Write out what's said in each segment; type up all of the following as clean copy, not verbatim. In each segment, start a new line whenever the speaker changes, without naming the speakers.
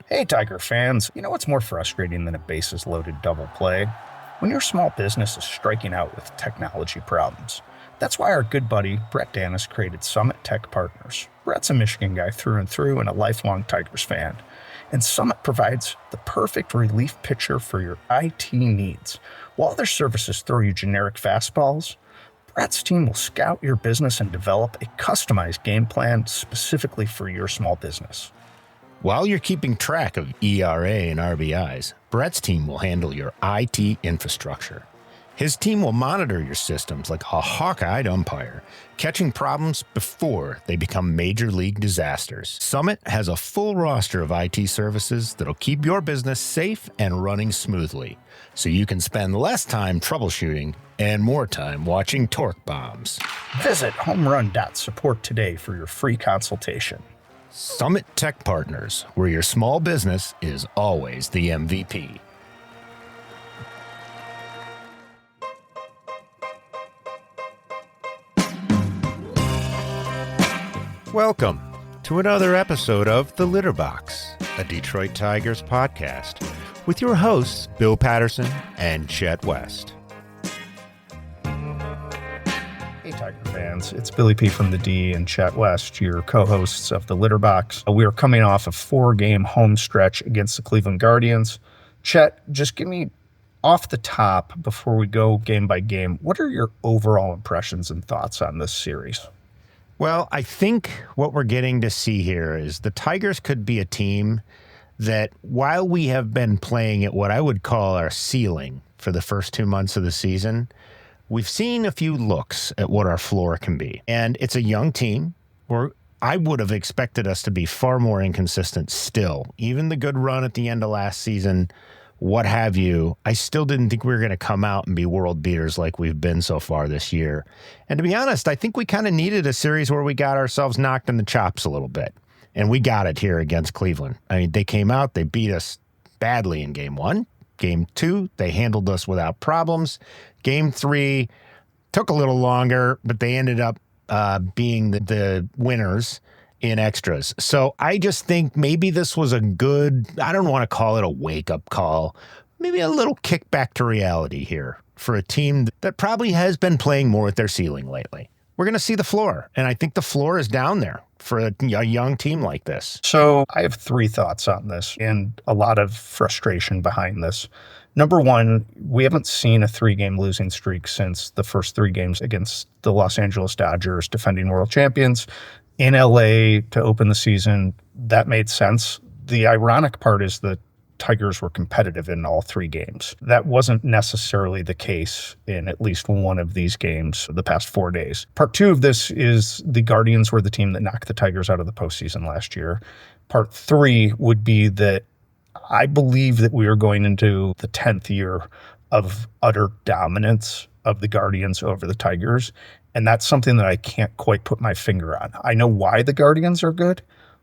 Hey, Tiger fans. You know what's more frustrating than a bases-loaded double play? When your small business is striking out with technology problems. That's why our good buddy, Brett Danis, created Summit Tech Partners. Brett's a Michigan guy through and through and a lifelong Tigers fan. And Summit provides the perfect relief pitcher for your IT needs. While their services throw you generic fastballs, Brett's team will scout your business and develop a customized game plan specifically for your small business.
While you're keeping track of ERA and RBIs, Brett's team will handle your IT infrastructure. His team will monitor your systems like a hawk-eyed umpire, catching problems before they become major league disasters. Summit has a full roster of IT services that'll keep your business safe and running smoothly, so you can spend less time troubleshooting and more time watching torque bombs.
Visit homerun.support today for your free consultation.
Summit Tech Partners, where your small business is always the MVP. Welcome to another episode of The Litter Box, a Detroit Tigers podcast, with your hosts Bill Patterson and Chet West.
Hey, Tiger fans. It's Billy P. from the D and Chet West, your co-hosts of The Litter Box. We are coming off a 4-game home stretch against the Cleveland Guardians. Chet, just give me off the top, before we go game by game, what are your overall impressions and thoughts on this series?
Well, I think what we're getting to see here is the Tigers could be a team that, while we have been playing at what I would call our ceiling for the first 2 months of the season, we've seen a few looks at what our floor can be. And it's a young team where I would have expected us to be far more inconsistent still. Even the good run at the end of last season, what have you, I still didn't think we were going to come out and be world beaters like we've been so far this year. And to be honest, I think we kind of needed a series where we got ourselves knocked in the chops a little bit. And we got it here against Cleveland. I mean, they came out, they beat us badly in game 1. Game 2, they handled us without problems. Game 3 took a little longer, but they ended up being the winners in extras. So I just think maybe this was a good, I don't want to call it a wake-up call, maybe a little kickback to reality here for a team that probably has been playing more at their ceiling lately. We're going to see the floor, and I think the floor is down there for a young team like this.
So I have 3 thoughts on this and a lot of frustration behind this. Number one, we haven't seen a 3-game losing streak since the first 3 games against the Los Angeles Dodgers, defending world champions in LA to open the season. That made sense. The ironic part is that Tigers were competitive in all 3 games. That wasn't necessarily the case in at least one of these games the past 4 days. Part 2 of this is the Guardians were the team that knocked the Tigers out of the postseason last year. Part 3 would be that I believe that we are going into the 10th year of utter dominance of the Guardians over the Tigers. And that's something that I can't quite put my finger on. I know why the Guardians are good.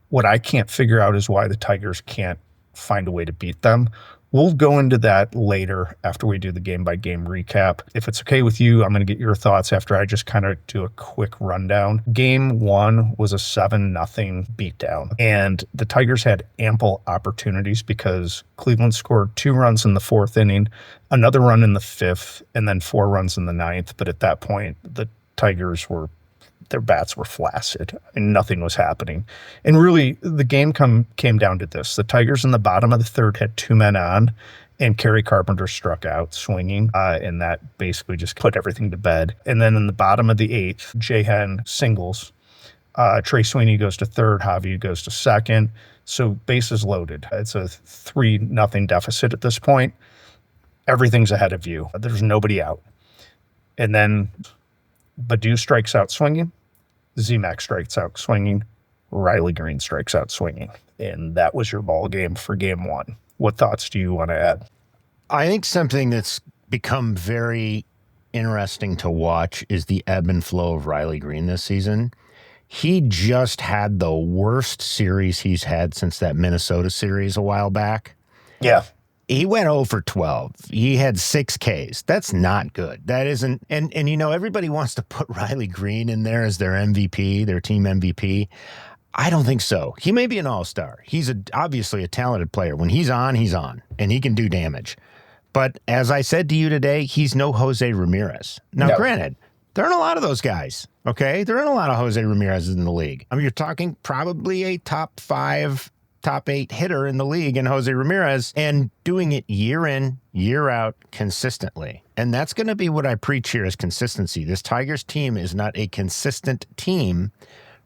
What I can't figure out is why the Tigers can't find a way to beat them. We'll go into that later after we do the game-by-game recap. If it's okay with you, I'm going to get your thoughts after I just kind of do a quick rundown. Game 1 was a 7-0 beatdown, and the Tigers had ample opportunities because Cleveland scored 2 runs in the 4th inning, another run in the 5th, and then 4 runs in the 9th. But at that point, the Tigers their bats were flaccid and nothing was happening. And really, the game came down to this. The Tigers in the bottom of the 3rd had 2 men on, and Kerry Carpenter struck out swinging, and that basically just put everything to bed. And then in the bottom of the 8th, Jahan singles. Trey Sweeney goes to 3rd, Javi goes to 2nd. So bases loaded. It's a 3-0 deficit at this point. Everything's ahead of you. There's nobody out. And then Baddoo strikes out swinging, Z-Mac strikes out swinging, Riley Green strikes out swinging. And that was your ball game for game 1. What thoughts do you want to add?
I think something that's become very interesting to watch is the ebb and flow of Riley Green this season. He just had the worst series he's had since that Minnesota series a while back.
Yeah.
He went 0 for 12. He had 6 Ks. That's not good. That isn't, and you know, everybody wants to put Riley Green in there as their MVP, their team MVP. I don't think so. He may be an all-star. He's obviously a talented player. When he's on, and he can do damage. But as I said to you today, he's no Jose Ramirez. Now, Granted, there aren't a lot of those guys, okay? There aren't a lot of Jose Ramirez in the league. I mean, you're talking probably a top 5, top 8 hitter in the league in Jose Ramirez, and doing it year in, year out consistently. And that's going to be what I preach here is consistency. This Tigers team is not a consistent team,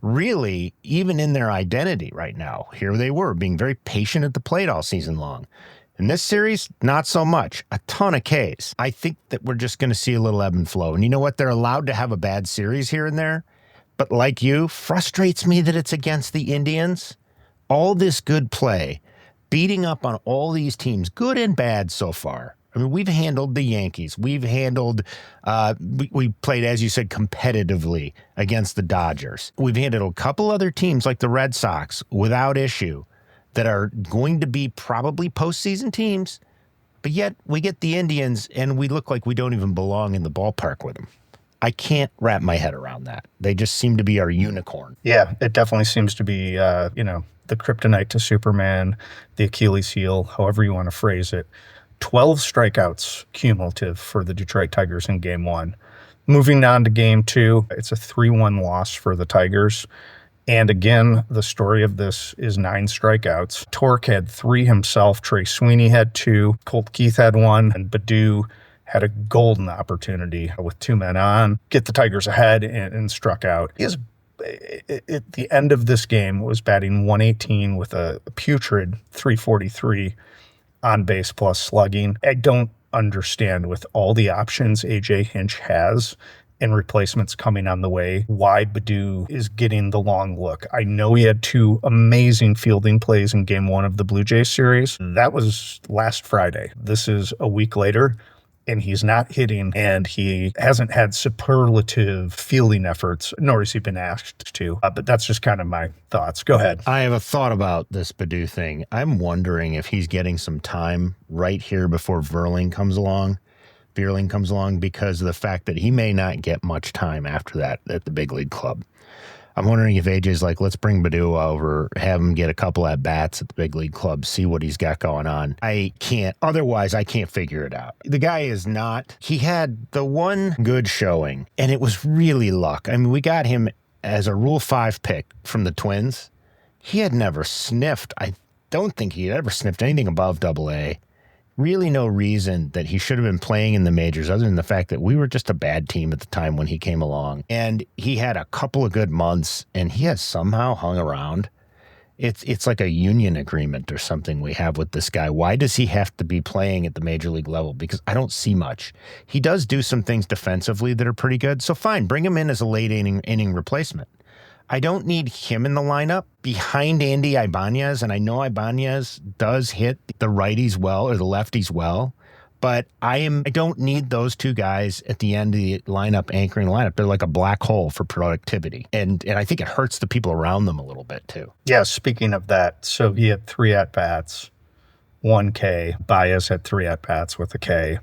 really, even in their identity right now. Here they were, being very patient at the plate all season long. In this series, not so much. A ton of Ks. I think that we're just going to see a little ebb and flow. And you know what? They're allowed to have a bad series here and there. But like you, frustrates me that it's against the Indians. All this good play, beating up on all these teams, good and bad so far. I mean, we've handled the Yankees. We've handled, we played, as you said, competitively against the Dodgers. We've handled a couple other teams like the Red Sox without issue that are going to be probably postseason teams, but yet we get the Indians and we look like we don't even belong in the ballpark with them. I can't wrap my head around that. They just seem to be our unicorn.
Yeah, it definitely seems to be, the kryptonite to Superman, the Achilles heel, however you want to phrase it. 12 strikeouts cumulative for the Detroit Tigers in Game 1. Moving on to Game 2, it's a 3-1 loss for the Tigers. And again, the story of this is 9 strikeouts. Torque had 3 himself. Trey Sweeney had 2. Colt Keith had 1. And Baddoo had a golden opportunity with 2 men on, get the Tigers ahead and struck out. At the end of this game was batting 118 with a putrid 343 on base plus slugging. I don't understand, with all the options AJ Hinch has and replacements coming on the way, why Baddoo is getting the long look. I know he had 2 amazing fielding plays in Game 1 of the Blue Jays series. That was last Friday. This is a week later, and he's not hitting, and he hasn't had superlative fielding efforts, nor has he been asked to. But that's just kind of my thoughts. Go ahead.
I have a thought about this Baddoo thing. I'm wondering if he's getting some time right here before Vierling comes along, because of the fact that he may not get much time after that at the big league club. I'm wondering if AJ's like, let's bring Baddoo over, have him get a couple at bats at the big league club, see what he's got going on. I can't figure it out. The guy is not, he had the one good showing, and it was really luck. I mean, we got him as a Rule 5 pick from the Twins. He had never sniffed, I don't think he had ever sniffed anything above Double-A. Really no reason that he should have been playing in the majors other than the fact that we were just a bad team at the time when he came along. And he had a couple of good months, and he has somehow hung around. It's like a union agreement or something we have with this guy. Why does he have to be playing at the major league level? Because I don't see much. He does do some things defensively that are pretty good. So fine, bring him in as a late inning replacement. I don't need him in the lineup behind Andy Ibanez, and I know Ibanez does hit the righties well or the lefties well, but I don't need those 2 guys at the end of the lineup anchoring the lineup. They're like a black hole for productivity, and I think it hurts the people around them a little bit too.
Yeah, speaking of that, so he had 3 at-bats, 1 K. Baez had 3 at-bats with a K,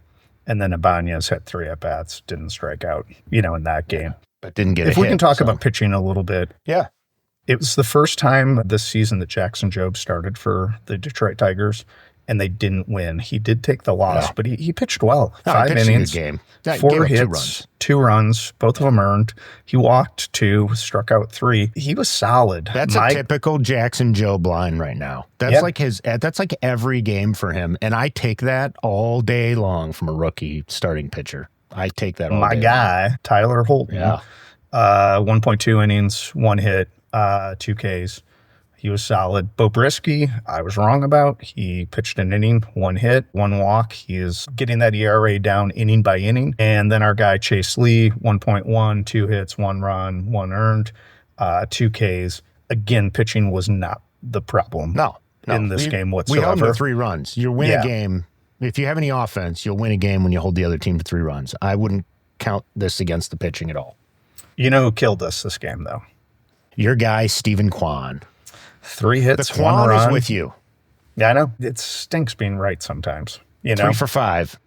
and then Ibanez had 3 at-bats, didn't strike out, in that game.
But didn't get a hit.
If we can talk about pitching a little bit.
Yeah.
It was the first time this season that Jackson Jobe started for the Detroit Tigers, and they didn't win. He did take the loss, but he pitched well. 5 innings,
game.
4 hits, 2 runs, both of them earned. He walked 2, struck out 3. He was solid.
That's a typical Jackson Jobe line right now. That's that's like every game for him, and I take that all day long from a rookie starting pitcher. I take that all
My
day
guy,
long.
Tyler Holton,
Yeah.
1.2 innings, 1 hit, 2 Ks. He was solid. Bo Brisky, I was wrong about. He pitched an inning, 1 hit, 1 walk. He is getting that ERA down inning by inning. And then our guy, Chase Lee, 1.1, 2 hits, 1 run, 1 earned, 2 Ks. Again, pitching was not the problem in this game whatsoever.
We held them to 3 runs. You win a game. If you have any offense, you'll win a game when you hold the other team to 3 runs. I wouldn't count this against the pitching at all.
You know who killed us this game, though?
Your guy, Stephen Kwan.
3 hits,
the Kwan
1 run.
is with you.
Yeah, I know. It stinks being right sometimes.
3 for 5.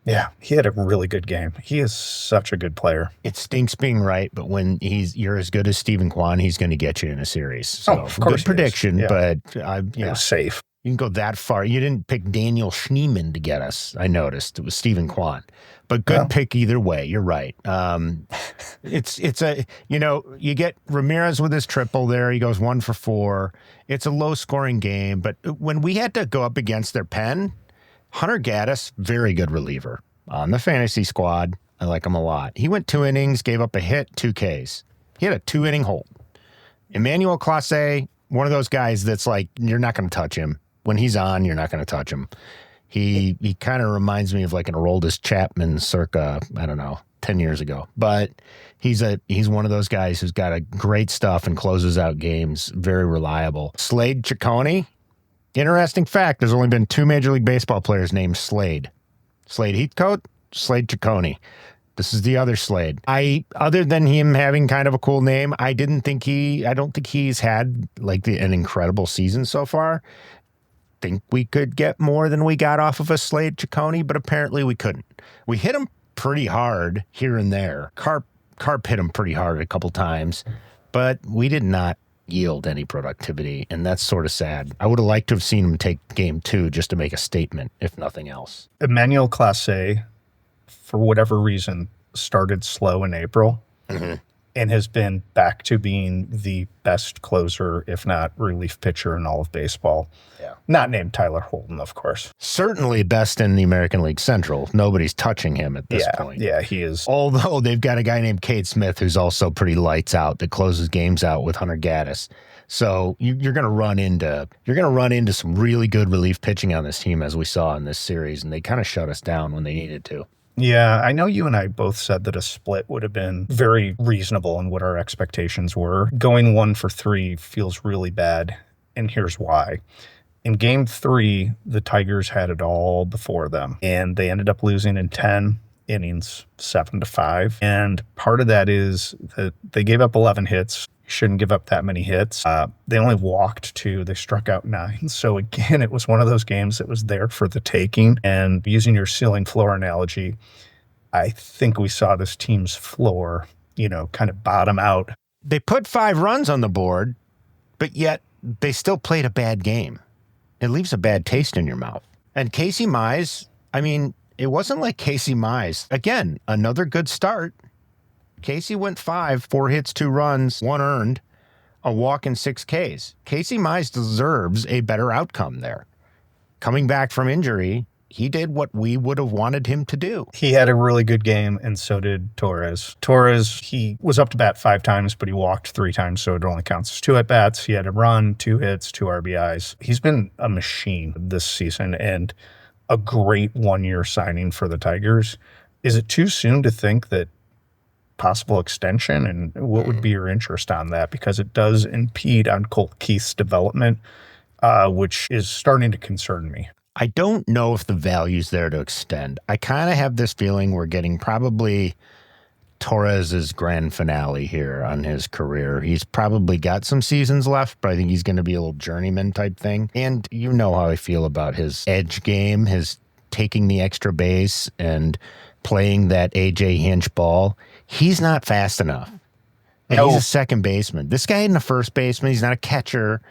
Yeah, he had a really good game. He is such a good player.
It stinks being right, but when you're as good as Stephen Kwan, he's going to get you in a series. So
Of course
good prediction,
yeah.
but
It was safe.
you can go that far. You didn't pick Daniel Schneemann to get us. I noticed it was Stephen Kwan, but good pick either way. You're right. It's a, you get Ramirez with his triple there. He goes 1 for 4. It's a low scoring game, but when we had to go up against their pen, Hunter Gaddis, very good reliever on the fantasy squad. I like him a lot. He went 2 innings, gave up a hit, 2 Ks. He had a 2-inning hold. Emmanuel Clase, one of those guys that's like, you're not going to touch him. When he's on, you're not going to touch him. He kind of reminds me of like an Aroldis Chapman circa, I don't know, 10 years ago. But he's one of those guys who's got a great stuff and closes out games, very reliable. Slade Ciccone, interesting fact, there's only been 2 Major League Baseball players named Slade. Slade Heathcote, Slade Ciccone. This is the other Slade. Other than him having kind of a cool name, I don't think he's had like an incredible season so far. Think we could get more than we got off of a Slade Ciccone, but apparently we couldn't. We hit him pretty hard here and there. Carp hit him pretty hard a couple times, but we did not yield any productivity, and that's sort of sad. I would have liked to have seen him take game 2 just to make a statement, if nothing else.
Emmanuel Clase, for whatever reason, started slow in April and has been back to being the best closer, if not relief pitcher in all of baseball.
Yeah.
Not named Tyler Holton, of course.
Certainly best in the American League Central. Nobody's touching him at this point.
Yeah, he is.
Although they've got a guy named Cade Smith who's also pretty lights out that closes games out with Hunter Gaddis. So you're going to run into some really good relief pitching on this team, as we saw in this series, and they kind of shut us down when they needed to.
Yeah, I know you and I both said that a split would have been very reasonable in what our expectations were. Going 1 for 3 feels really bad, and here's why. In game 3, the Tigers had it all before them, and they ended up losing in 10 innings, 7-5. And part of that is that they gave up 11 hits. You shouldn't give up that many hits. They only walked 2. They struck out 9. So again, it was one of those games that was there for the taking. And using your ceiling floor analogy, I think we saw this team's floor, kind of bottom out.
They put 5 runs on the board, but yet they still played a bad game. It leaves a bad taste in your mouth. And Casey Mize, it wasn't like Casey Mize. Again, another good start. Casey went 5, 4 hits, 2 runs, 1 earned, a walk and 6 Ks. Casey Mize deserves a better outcome there. Coming back from injury, he did what we would have wanted him to do.
He had a really good game, and so did Torres. Torres, he was up to bat 5 times, but he walked 3 times, so it only counts as 2 at-bats. He had a run, 2 hits, 2 RBIs. He's been a machine this season and a great one-year signing for the Tigers. Is it too soon to think that possible extension, and what would be your interest on that? Because it does impede on Colt Keith's development, which is starting to concern me.
I don't know if the value's there to extend. I kind of have this feeling we're getting probably Torres's grand finale here on his career. He's probably got some seasons left, but I think he's going to be a little journeyman type thing. And you know how I feel about his edge game, his taking the extra base and playing that AJ Hinch ball. He's not fast enough. And he's a second baseman. This guy isn't a first baseman. He's not a catcher.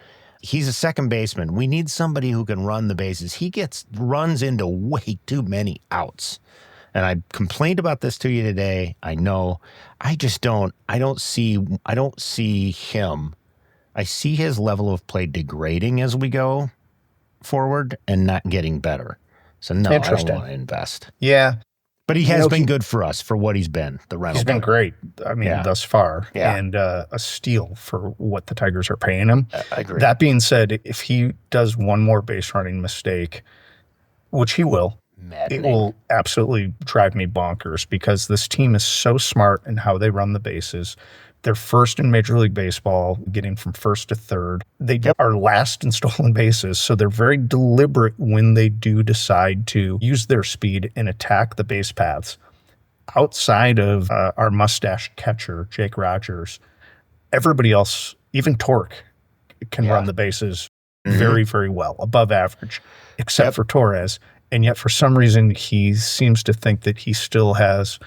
He's a second baseman. We need somebody who can run the bases. He runs into way too many outs. And I complained about this to you today. I know. I don't see him. I see his level of play degrading as we go forward and not getting better. So no, I don't want to invest.
Yeah.
But he has been good for us for what he's been, the rental.
He's been great, thus far, and a steal for what the Tigers are paying him.
I agree.
That being said, if he does one more base running mistake, which he will, it will absolutely drive me bonkers because this team is so smart in how they run the bases. They're first in Major League Baseball, getting from first to third. They are last in stolen bases, so they're very deliberate when they do decide to use their speed and attack the base paths. Outside of our mustache catcher, Jake Rogers, everybody else, even Torque, can run the bases very, very well, above average, except for Torres. And yet, for some reason, he seems to think that he still has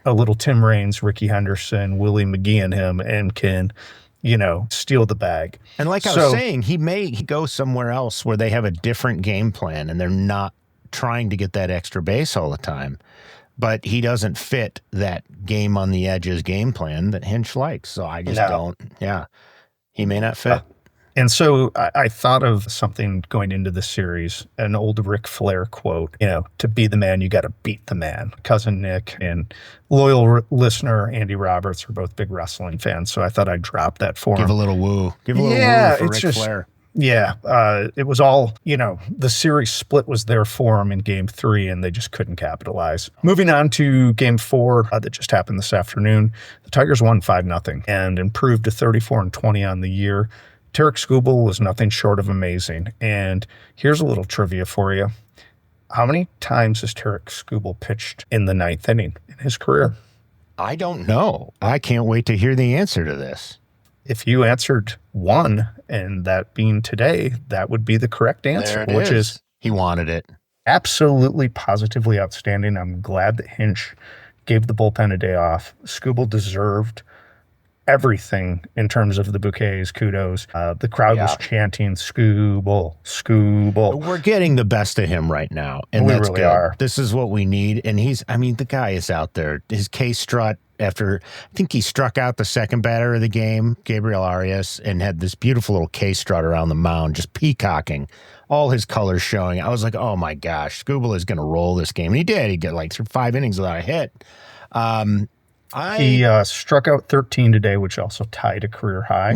a little Tim Raines, Ricky Henderson, Willie McGee in him and can, steal the bag.
And like I was saying, he may go somewhere else where they have a different game plan and they're not trying to get that extra base all the time. But he doesn't fit that game on the edges game plan that Hinch likes. So I just don't. Yeah, he may not fit.
And so I thought of something going into the series, an old Ric Flair quote, to be the man, you got to beat the man. Cousin Nick and loyal listener Andy Roberts are both big wrestling fans. So I thought I'd drop that for him.
Give a little woo. Give a little woo for Ric Flair.
Yeah, it was all, the series split was there for them in game 3, and they just couldn't capitalize. Moving on to game 4 that just happened this afternoon, the Tigers won 5-0 and improved to 34-20 on the year. Tarik Skubal was nothing short of amazing. And here's a little trivia for you. How many times has Tarik Skubal pitched in the 9th inning in his career?
I don't know. I can't wait to hear the answer to this.
If you answered 1, and that being today, that would be the correct answer, which is
he wanted it.
Absolutely, positively outstanding. I'm glad that Hinch gave the bullpen a day off. Skubal deserved everything in terms of the bouquets, kudos. The crowd was chanting, Skubal, Skubal.
We're getting the best of him right now, and
we
that's
really
good.
are.
This is what we need, and the guy is out there. His K-strut after, I think he struck out the second batter of the game, Gabriel Arias, and had this beautiful little K-strut around the mound, just peacocking, all his colors showing. I was like, oh my gosh, Skubal is going to roll this game. And he did. He got like through 5 innings without a hit.
He struck out 13 today, which also tied a career high.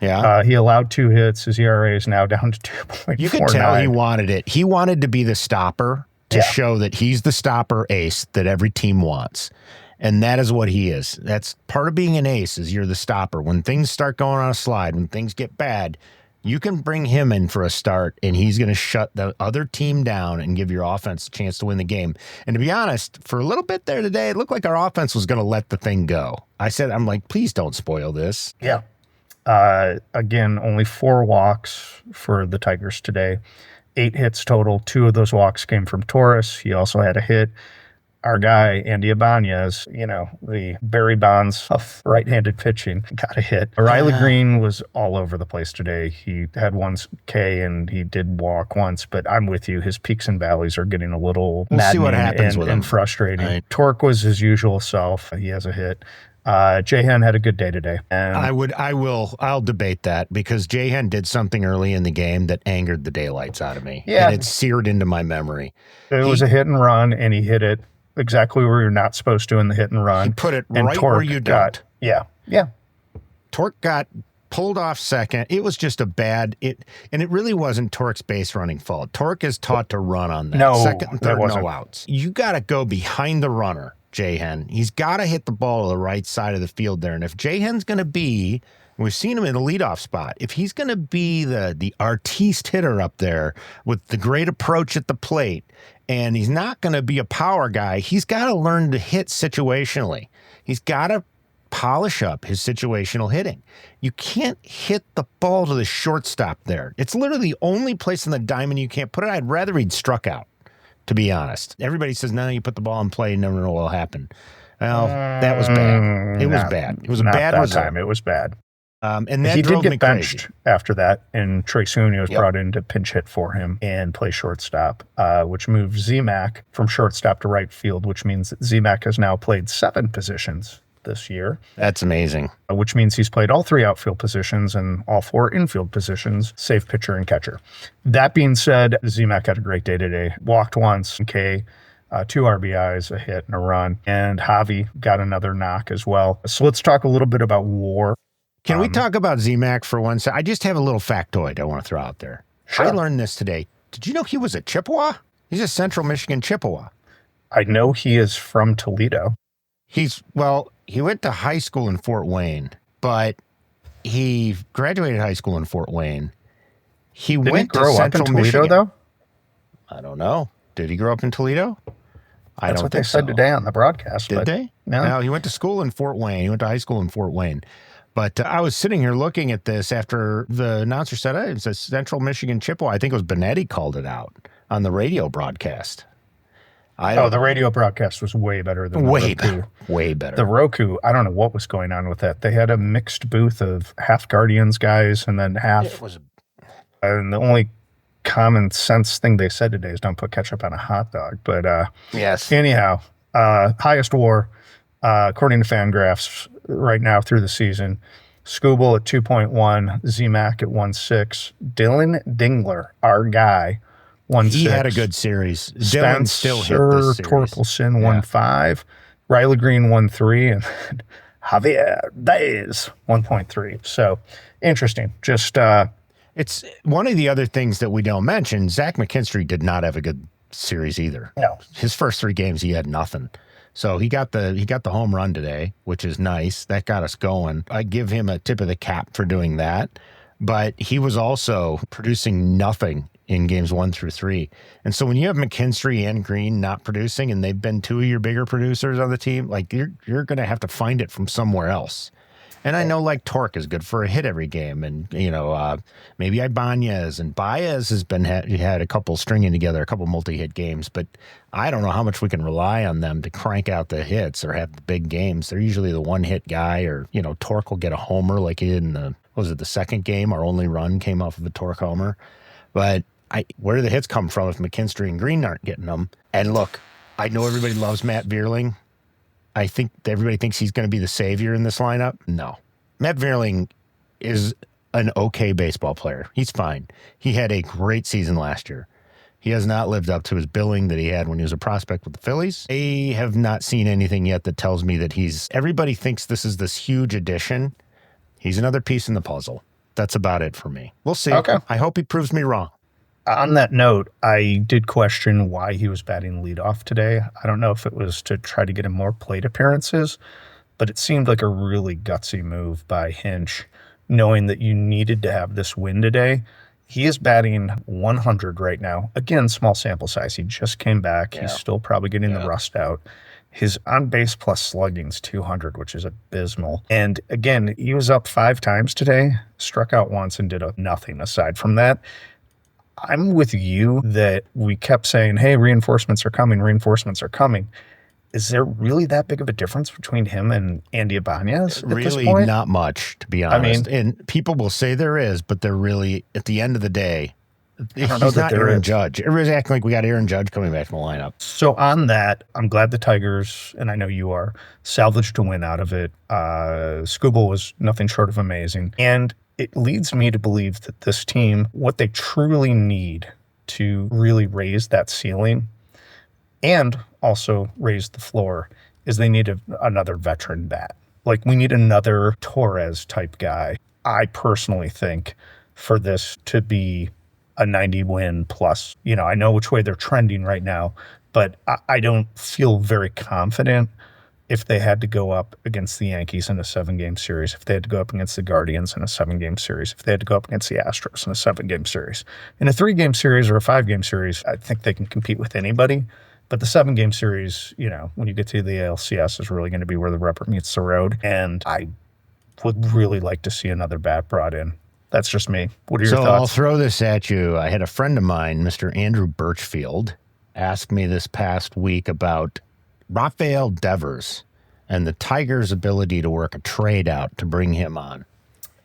Yeah.
He allowed 2 hits. His ERA is now down to 2.49.
You could tell he wanted it. He wanted to be the stopper to show that he's the stopper ace that every team wants. And that is what he is. That's part of being an ace, is you're the stopper. When things start going on a slide, when things get bad, you can bring him in for a start, and he's going to shut the other team down and give your offense a chance to win the game. And to be honest, for a little bit there today, it looked like our offense was going to let the thing go. I'm like, please don't spoil this.
Yeah. Again, only 4 walks for the Tigers today. 8 hits total. 2 of those walks came from Torres. He also had a hit. Our guy, Andy Ibanez, the Barry Bonds of right-handed pitching, got a hit. Riley Green was all over the place today. He had 1 K and he did walk once, but I'm with you. His peaks and valleys are getting a little maddening and frustrating. Right. Torque was his usual self. He has a hit. Jahan had a good day today. And
I'll debate that, because Jahan did something early in the game that angered the daylights out of me.
Yeah.
And it's seared into my memory.
It was a hit and run, and he hit it exactly where you're not supposed to in the hit and run.
He put it right where you don't.
Yeah.
Torque got pulled off second. It was just and it really wasn't Torque's base running fault. Torque is taught to run on that.
No,
second and third,
wasn't.
No outs. You got to go behind the runner, Jahan. He's got to hit the ball to the right side of the field there. And if Jahan's going to be, we've seen him in the leadoff spot, if he's going to be the artiste hitter up there with the great approach at the plate, and he's not going to be a power guy, he's got to learn to hit situationally. He's got to polish up his situational hitting. You can't hit the ball to the shortstop there. It's literally the only place in the diamond you can't put it. I'd rather he'd struck out, to be honest. Everybody says, no, you put the ball in play, you never know what will happen. Well, that was bad. It was bad. It was a bad result.
It was bad.
And that
he
drove
did
me
get benched
crazy.
after that, and Trey Sooney was brought in to pinch hit for him and play shortstop, which moved Z-Mac from shortstop to right field, which means that Z-Mac has now played 7 positions this year.
That's amazing.
Which means he's played all 3 outfield positions and all 4 infield positions, save pitcher and catcher. That being said, Z-Mac had a great day today. Walked once, K, 2 RBIs, a hit, and a run. And Javi got another knock as well. So let's talk a little bit about WAR.
Can we talk about Z-Mac for 1 second? I just have a little factoid I want to throw out there.
Sure.
I learned this today. Did you know he was a Chippewa? He's a Central Michigan Chippewa.
I know he is from Toledo.
He went to high school in Fort Wayne, but he graduated high school in Fort Wayne. He went to Central Michigan.
Though?
I don't know. Did he grow up in Toledo?
That's what they said today on the broadcast.
Did they? No, he went to school in Fort Wayne. He went to high school in Fort Wayne. But I was sitting here looking at this after the announcer said, hey, it's a Central Michigan Chippewa. I think it was Benetti called it out on the radio broadcast. I
Oh,
don't
the radio broadcast was way better than the
way
Roku.
better, way better.
The Roku, I don't know what was going on with that. They had a mixed booth of half Guardians guys and then half.
It was
And the only common sense thing they said today is don't put ketchup on a hot dog. But
yes.
anyhow, highest WAR, according to Fangraphs, right now through the season. Skubal at 2.1, ZMAC at 1.6, Dylan Dingler, our guy, 1.6.
He had a good series. Dylan still hit this series.
Torkelson, 1.5, Riley Green, 1.3, and then Javier Baez, 1.3. So interesting. Just
it's one of the other things that we don't mention. Zach McKinstry did not have a good series either.
No.
His first 3 games, he had nothing. So he got the home run today, which is nice. That got us going. I give him a tip of the cap for doing that. But he was also producing nothing in games 1 through 3. And so when you have McKinstry and Green not producing, and they've been 2 of your bigger producers on the team, like you're going to have to find it from somewhere else. And I know like Torque is good for a hit every game, and maybe Ibanez and Baez has been had a couple stringing together, a couple multi-hit games, but I don't know how much we can rely on them to crank out the hits or have the big games. They're usually the one-hit guy, or Torque will get a homer like he did in the second game. Our only run came off of a Torque homer, but where do the hits come from if McKinstry and Green aren't getting them? And look, I know everybody loves Matt Vierling. I think everybody thinks he's going to be the savior in this lineup. No. Matt Vierling is an okay baseball player. He's fine. He had a great season last year. He has not lived up to his billing that he had when he was a prospect with the Phillies. I have not seen anything yet that tells me that everybody thinks this is this huge addition. He's another piece in the puzzle. That's about it for me. We'll see.
Okay.
I hope he proves me wrong.
On that note, I did question why he was batting leadoff today. I don't know if it was to try to get him more plate appearances, but it seemed like a really gutsy move by Hinch, knowing that you needed to have this win today. He is batting 100 right now. Again, small sample size. He just came back. Yeah. He's still probably getting the rust out. His on-base plus slugging's 200, which is abysmal. And again, he was up 5 times today, struck out once, and did nothing aside from that. I'm with you that we kept saying, hey, reinforcements are coming, reinforcements are coming. Is there really that big of a difference between him and Andy Ibanez at this point?
Really not much, to be honest. And people will say there is, but they're really, at the end of the day, he's not Aaron Judge. Everybody's acting like we got Aaron Judge coming back from the lineup.
So on that, I'm glad the Tigers, and I know you are, salvaged a win out of it. Skubal was nothing short of amazing. And it leads me to believe that this team, what they truly need to really raise that ceiling and also raise the floor, is they need another veteran bat. Like, we need another Torres type guy. I personally think for this to be a 90 win plus, I know which way they're trending right now, but I don't feel very confident if they had to go up against the Yankees in a 7-game series, if they had to go up against the Guardians in a 7-game series, if they had to go up against the Astros in a 7-game series. In a 3-game series or a 5-game series, I think they can compete with anybody. But the 7-game series, when you get to the ALCS, is really going to be where the rubber meets the road. And I would really like to see another bat brought in. That's just me. What are your thoughts?
So I'll throw this at you. I had a friend of mine, Mr. Andrew Birchfield, ask me this past week about Rafael Devers and the Tigers' ability to work a trade out to bring him on.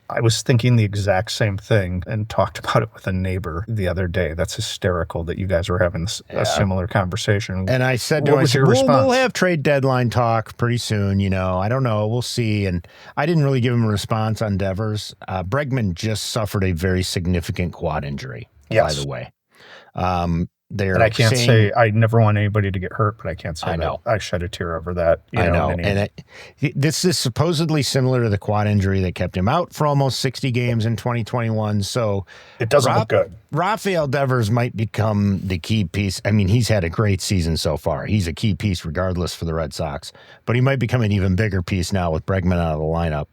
I was thinking the exact same thing and talked about it with a neighbor the other day. That's hysterical that you guys were having a similar conversation.
And I said to him, we'll have trade deadline talk pretty soon. I don't know. We'll see. And I didn't really give him a response on Devers. Bregman just suffered a very significant quad injury, by the way. And
I can't say I never want anybody to get hurt, but I can't say that I shed a tear over that.
I know. And this is supposedly similar to the quad injury that kept him out for almost 60 games in 2021. So
it doesn't look good.
Rafael Devers might become the key piece. I mean, he's had a great season so far. He's a key piece regardless for the Red Sox, but he might become an even bigger piece now with Bregman out of the lineup.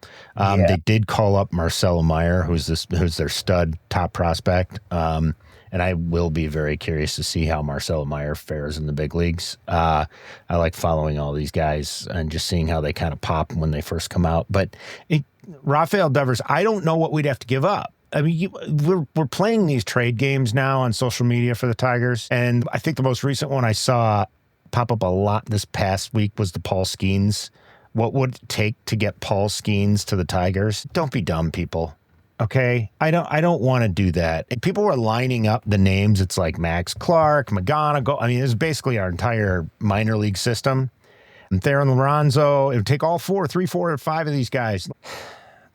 They did call up Marcelo Meyer, who's their stud top prospect. And I will be very curious to see how Marcelo Meyer fares in the big leagues. I like following all these guys and just seeing how they kind of pop when they first come out. But Rafael Devers, I don't know what we'd have to give up. I mean, we're playing these trade games now on social media for the Tigers. And I think the most recent one I saw pop up a lot this past week was the Paul Skeens. What would it take to get Paul Skeens to the Tigers? Don't be dumb, people. Okay, I don't want to do that. And people were lining up the names. It's like Max Clark, McGonigal. I mean, this is basically our entire minor league system. And Theron Lorenzo. It would take all 3, 4, or 5 of these guys.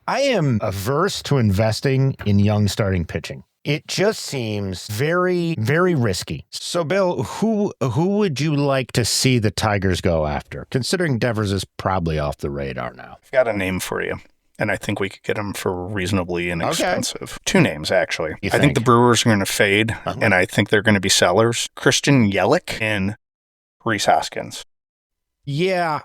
I am averse to investing in young starting pitching. It just seems very, very risky. So, Bill, who would you like to see the Tigers go after? Considering Devers is probably off the radar now.
I've got a name for you, and I think we could get him for reasonably inexpensive. Okay. 2 names, actually. I think the Brewers are going to fade, and I think they're going to be sellers. Christian Yelich and Rhys Hoskins.
Yeah,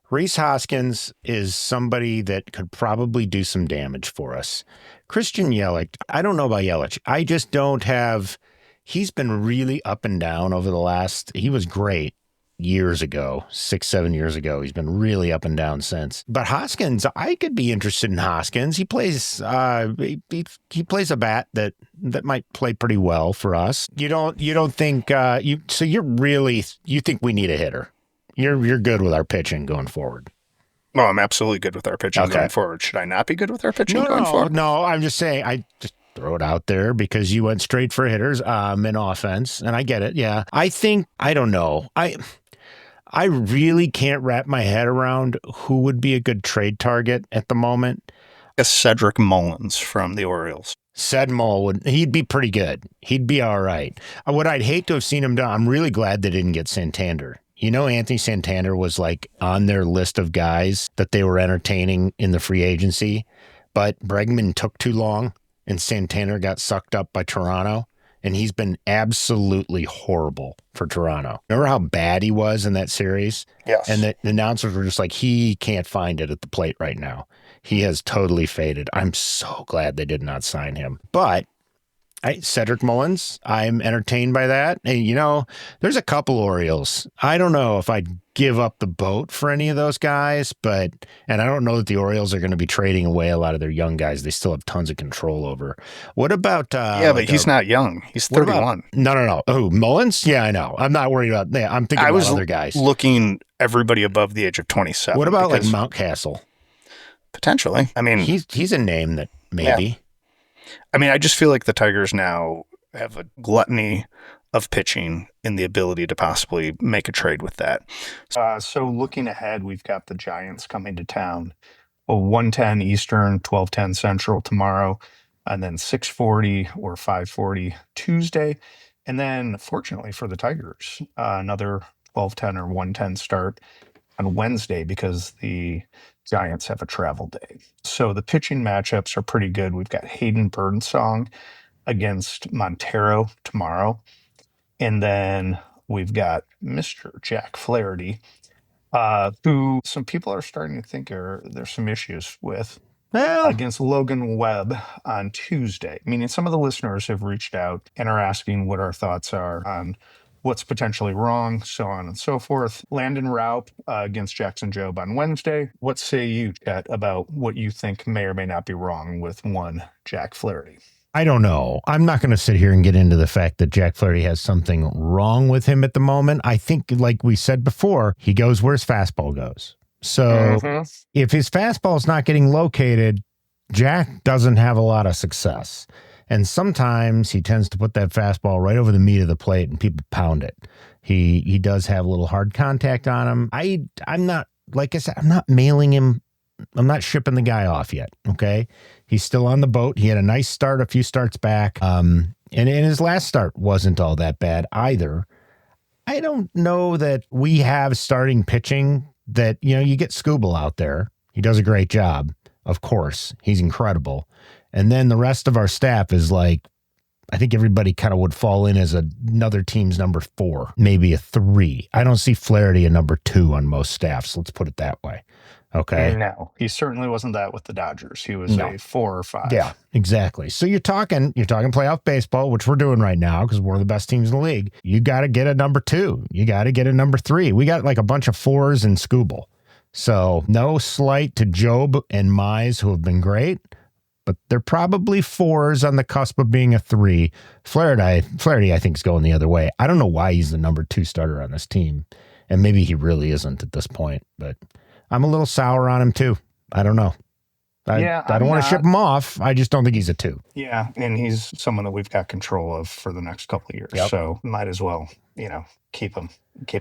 Rhys Hoskins is somebody that could probably do some damage for us. Christian Yelich, I don't know about Yelich. I just don't have, he's been really up and down over the last, he was great years ago, 6, 7 years ago. He's been really up and down since. But Hoskins, I could be interested in Hoskins. He plays, he plays a bat that might play pretty well for us. You don't think, you think we need a hitter? You're good with our pitching going forward.
Oh, I'm absolutely good with our pitching going forward. Should I not be good with our pitching going forward?
No, I'm just saying, I just throw it out there because you went straight for hitters in offense, and I get it. Yeah. I don't know. I really can't wrap my head around who would be a good trade target at the moment.
Cedric Mullins from the Orioles.
He'd be pretty good. He'd be all right. What I'd hate to have seen him done, I'm really glad they didn't get Santander. You know, Anthony Santander was like on their list of guys that they were entertaining in the free agency, but Bregman took too long and Santander got sucked up by Toronto, and he's been absolutely horrible for Toronto. Remember how bad he was in that series?
Yes.
And the announcers were just like, he can't find it at the plate right now. He has totally faded. I'm so glad they did not sign him. But Cedric Mullins, I'm entertained by that. And, you know, there's a couple Orioles. I don't know if I'd give up the boat for any of those guys, and I don't know that the Orioles are going to be trading away a lot of their young guys they still have tons of control over. What about...
but he's not young. He's 31.
No. Oh, Mullins? Yeah, I know. I'm not worried about that. I'm thinking about other guys.
Looking everybody above the age of 27.
What about like Mountcastle?
Potentially. I mean...
He's a name that maybe... Yeah.
I mean, I just feel like the Tigers now have a gluttony of pitching and the ability to possibly make a trade with that. So looking ahead, we've got the Giants coming to town. 1:10 Eastern, 12:10 Central tomorrow, and then 6:40 or 5:40 Tuesday. And then, fortunately for the Tigers, another 12:10 or 1:10 start on Wednesday because the Giants have a travel day. So the pitching matchups are pretty good. We've got Hayden Birdsong against Montero tomorrow. And then we've got Mr. Jack Flaherty, who some people are starting to think there's some issues with, against Logan Webb on Tuesday. Meaning some of the listeners have reached out and are asking what our thoughts are on what's potentially wrong, so on and so forth. Landon Raup against Jackson Jobe on Wednesday. What say you, Chet, about what you think may or may not be wrong with one Jack Flaherty?
I don't know. I'm not going to sit here and get into the fact that Jack Flaherty has something wrong with him at the moment. I think, like we said before, he goes where his fastball goes. So if his fastball is not getting located, Jack doesn't have a lot of success. And sometimes he tends to put that fastball right over the meat of the plate and people pound it. He does have a little hard contact on him. I'm not, like I said, I'm not mailing him. I'm not shipping the guy off yet. Okay. He's still on the boat. He had a nice start a few starts back. And his last start wasn't all that bad either. I don't know that we have starting pitching that, you know, you get Skubal out there. He does a great job. Of course, he's incredible. And then the rest of our staff is like, I think everybody kind of would fall in as another team's number 4, maybe a 3. I don't see Flaherty a number 2 on most staffs. Let's put it that way. Okay.
No, he certainly wasn't that with the Dodgers. He was a 4 or 5.
Yeah, exactly. So you're talking playoff baseball, which we're doing right now because we're the best teams in the league. You got to get a number 2. You got to get a number 3. We got like a bunch of 4s in Skubal. So no slight to Job and Mize, who have been great. but they're probably 4s on the cusp of being a 3. Flaherty, I think, is going the other way. I don't know why he's the number 2 starter on this team, and maybe he really isn't at this point, but I'm a little sour on him too. I don't know. I don't want to ship him off. I just don't think he's a 2.
Yeah, and he's someone that we've got control of for the next couple of years.
Yep.
So might as well, keep him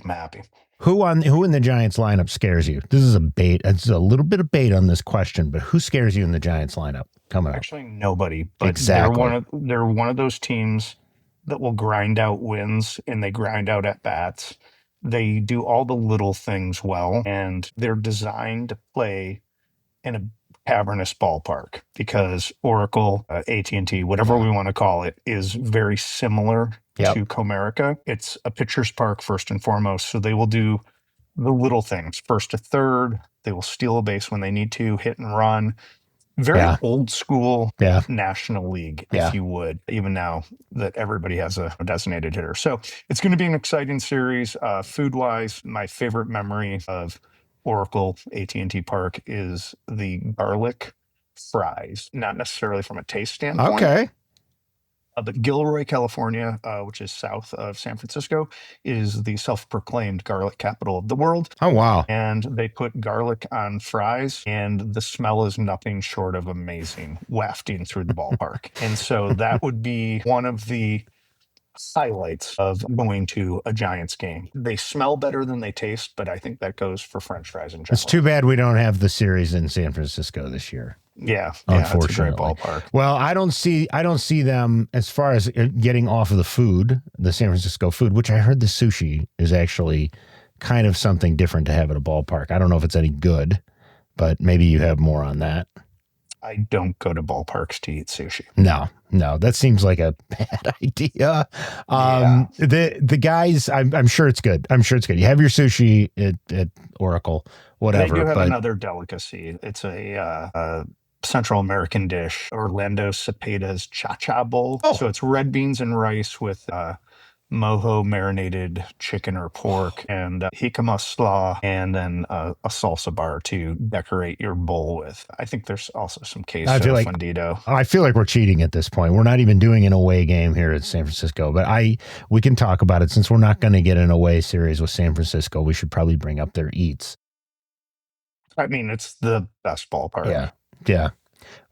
happy.
Who in the Giants lineup scares you? This is a bait. It's a little bit of bait on this question, but who scares you in the Giants lineup coming up?
Actually, nobody. But
exactly.
They're one of those teams that will grind out wins, and they grind out at bats. They do all the little things well, and they're designed to play in a cavernous ballpark because Oracle, AT&T, whatever we want to call it, is very similar to Comerica. It's a pitcher's park first and foremost, so they will do the little things. First to third, they will steal a base when they need to, hit and run. Very old school National League, if you would, even now that everybody has a designated hitter. So it's going to be an exciting series. Food-wise, my favorite memory of Oracle AT&T Park is the garlic fries, not necessarily from a taste standpoint.
Okay.
But Gilroy, California, which is south of San Francisco, is the self-proclaimed garlic capital of the world.
Oh, wow.
And they put garlic on fries, and the smell is nothing short of amazing, wafting through the ballpark. And so that would be one of the highlights of going to a Giants game. They smell better than they taste, but I think that goes for French fries in general.
It's too bad we don't have the series in San Francisco this year.
Yeah,
unfortunately.
It's a great ballpark.
Well, I don't see them as far as getting off of the food, the San Francisco food, which I heard the sushi is actually kind of something different to have at a ballpark. I don't know if it's any good, but maybe you have more on that.
I don't go to ballparks to eat sushi.
No, that seems like a bad idea. The guys, I'm sure it's good. You have your sushi at Oracle, whatever.
They do have another delicacy. It's a Central American dish, Orlando Cepeda's cha-cha bowl. Oh. So it's red beans and rice with mojo marinated chicken or pork and jicama slaw, and then a salsa bar to decorate your bowl with. I think there's also some queso fundido.
I feel like we're cheating at this point. We're not even doing an away game here at San Francisco, but we can talk about it. Since we're not going to get an away series with San Francisco, we should probably bring up their eats.
I mean, it's the best ballpark.
Yeah.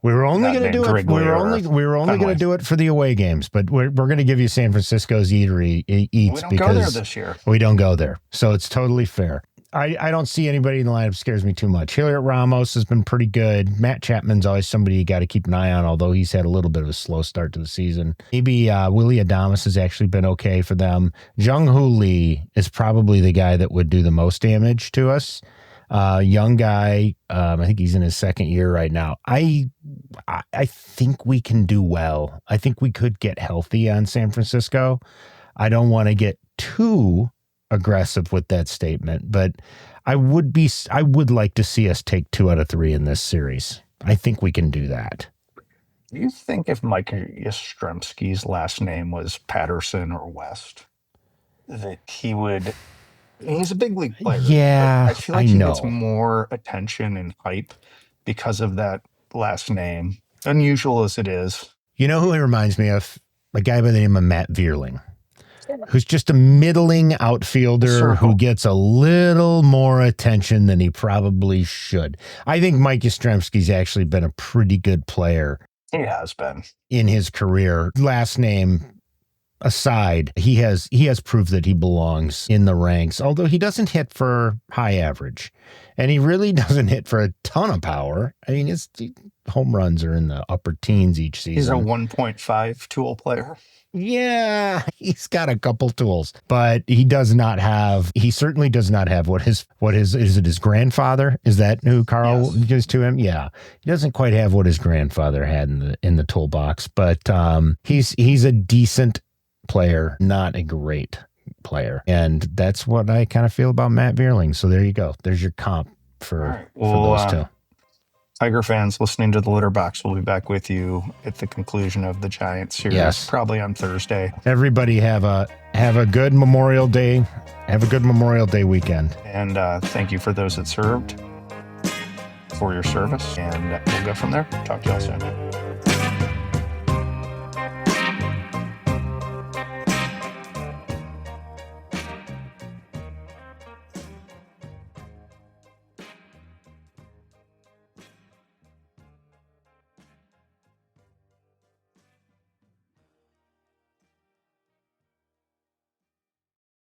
We were only going to do it. We were only going to do it for the away games, but we're going to give you San Francisco's eats
we don't go there this year.
We don't go there, so it's totally fair. I don't see anybody in the lineup scares me too much. Heliot Ramos has been pretty good. Matt Chapman's always somebody you got to keep an eye on, although he's had a little bit of a slow start to the season. Maybe Willie Adames has actually been okay for them. Jung-Hoo Lee is probably the guy that would do the most damage to us. Young guy. I think he's in his second year right now. I think we can do well. I think we could get healthy on San Francisco. I don't want to get too aggressive with that statement, but I would like to see us take 2 out of 3 in this series. I think we can do that.
Do you think if Mike Yastrzemski's last name was Patterson or West, that he would... He's a big league player.
Yeah,
I feel like he gets more attention and hype because of that last name, unusual as it is.
You know who he reminds me of? A guy by the name of Matt Vierling, who's just a middling outfielder who gets a little more attention than he probably should. I think Mike Yastrzemski's actually been a pretty good player.
He has been.
In his career. Last name aside, he has proved that he belongs in the ranks, although he doesn't hit for high average, and he really doesn't hit for a ton of power. I mean, his home runs are in the upper teens each season.
He's a 1.5 tool player.
Yeah, he's got a couple tools, but he certainly does not have is it his grandfather? Is that who Carl gives to him? Yeah. He doesn't quite have what his grandfather had in the toolbox, but he's a decent player, not a great player. And that's what I kind of feel about Matt Vierling. So there you go. There's your comp for those two.
Tiger fans listening to the Litter Box, will be back with you at the conclusion of the Giants series, probably on Thursday.
Everybody have a good Memorial Day. Have a good Memorial Day weekend.
And thank you for those that served for your service. And we'll go from there. Talk to y'all soon.